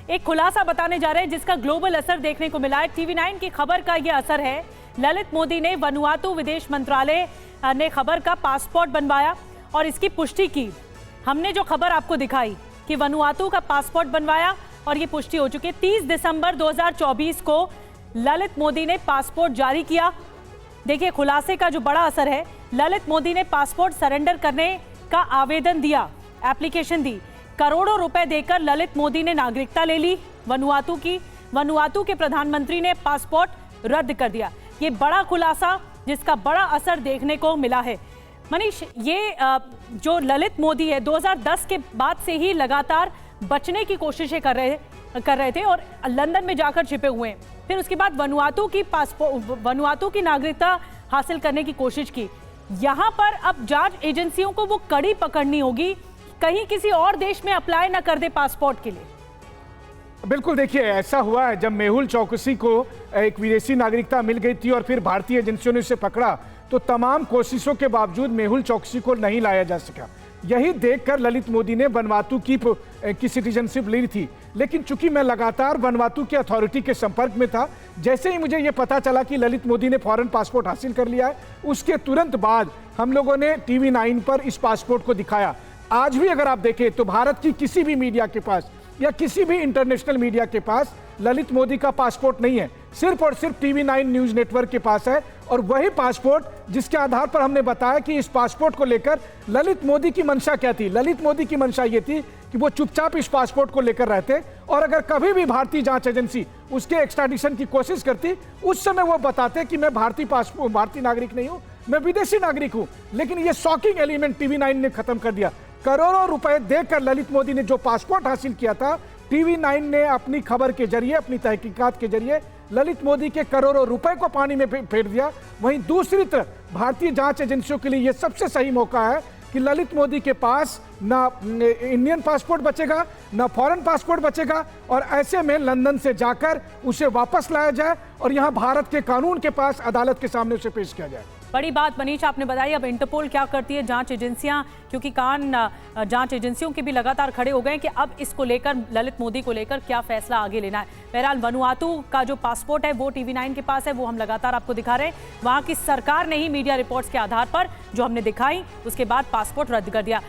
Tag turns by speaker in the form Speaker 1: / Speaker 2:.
Speaker 1: एक खुलासा बताने जा रहे हैं जिसका ग्लोबल असर देखने को मिला है। TV9 की खबर का यह असर है। ललित मोदी ने वनुआतू विदेश मंत्रालय ने खबर का पासपोर्ट बनवाया और इसकी पुष्टि की। हमने जो खबर आपको दिखाई कि वनुआतू का पासपोर्ट बनवाया और ये पुष्टि हो चुकी है। 30 दिसंबर 2024 को ललित मोदी ने पासपोर्ट जारी किया। देखिए खुलासे का जो बड़ा असर है, ललित मोदी ने पासपोर्ट सरेंडर करने का आवेदन दिया, एप्लीकेशन दी। करोड़ों रुपए देकर ललित मोदी ने नागरिकता ले ली वनुआतू की। वनुआतू के प्रधानमंत्री ने पासपोर्ट रद्द कर दिया। ये बड़ा खुलासा जिसका बड़ा असर देखने को मिला है। मनीष, ये जो ललित मोदी है 2010 के बाद से ही लगातार बचने की कोशिशें कर रहे थे और लंदन में जाकर छिपे हुए हैं। फिर उसके बाद वनुआतू की नागरिकता हासिल करने की कोशिश की। यहाँ पर अब जांच एजेंसियों को वो कड़ी पकड़नी होगी, कहीं किसी और देश में अप्लाई ना कर दे पासपोर्ट के लिए।
Speaker 2: बिल्कुल, देखिए ऐसा हुआ है जब मेहुल चौकसी को एक विदेशी नागरिकता मिल गई थी और फिर भारतीय एजेंसियों ने उसे पकड़ा, तो तमाम कोशिशों के बावजूद मेहुल चौकसी को नहीं लाया जा सका। यही देखकर ललित मोदी ने वनुआतू की सिटीजनशिप ली थी। लेकिन चूंकि मैं लगातार वनुआतू की अथॉरिटी के संपर्क में था, जैसे ही मुझे ये पता चला कि ललित मोदी ने फॉरेन पासपोर्ट हासिल कर लिया है, उसके तुरंत बाद हम लोगों ने TV9 पर इस पासपोर्ट को दिखाया। आज भी अगर आप देखें तो भारत की किसी भी मीडिया के पास या किसी भी इंटरनेशनल मीडिया के पास ललित मोदी का पासपोर्ट नहीं है। सिर्फ और सिर्फ TV9 न्यूज नेटवर्क के पास है, और वही पासपोर्ट जिसके आधार पर हमने बताया कि इस पासपोर्ट को लेकर ललित मोदी की मंशा क्या थी। ललित मोदी की मंशा ये थी कि वो चुपचाप इस पासपोर्ट को लेकर रहते और अगर कभी भी भारतीय जांच एजेंसी उसके एक्स्ट्राडिशन की कोशिश करती, उस समय वो बताते कि मैं भारतीय नागरिक नहीं हूं, मैं विदेशी नागरिक हूं। लेकिन ये शॉकिंग एलिमेंट TV9 ने खत्म कर दिया। करोड़ों रुपए देकर ललित मोदी ने जो पासपोर्ट हासिल किया था, TV9 ने अपनी खबर के जरिए, अपनी तहकीकात के जरिए ललित मोदी के करोड़ों रुपए को पानी में फेर दिया। वहीं दूसरी तरफ भारतीय जांच एजेंसियों के लिए यह सबसे सही मौका है कि ललित मोदी के पास ना इंडियन पासपोर्ट बचेगा, ना फॉरेन पासपोर्ट बचेगा, और ऐसे में लंदन से जाकर उसे वापस लाया जाए और यहां भारत के कानून के पास अदालत के सामने उसे पेश किया जाए।
Speaker 1: बड़ी बात मनीष आपने बताई। अब इंटरपोल क्या करती है, जांच एजेंसियां, क्योंकि जांच एजेंसियों के भी लगातार खड़े हो गए कि अब इसको लेकर, ललित मोदी को लेकर क्या फैसला आगे लेना है। बहरहाल वनुआतू का जो पासपोर्ट है वो TV9 के पास है, वो हम लगातार आपको दिखा रहे हैं। वहां की सरकार ने ही मीडिया रिपोर्ट्स के आधार पर जो हमने दिखाई उसके बाद पासपोर्ट रद्द कर दिया।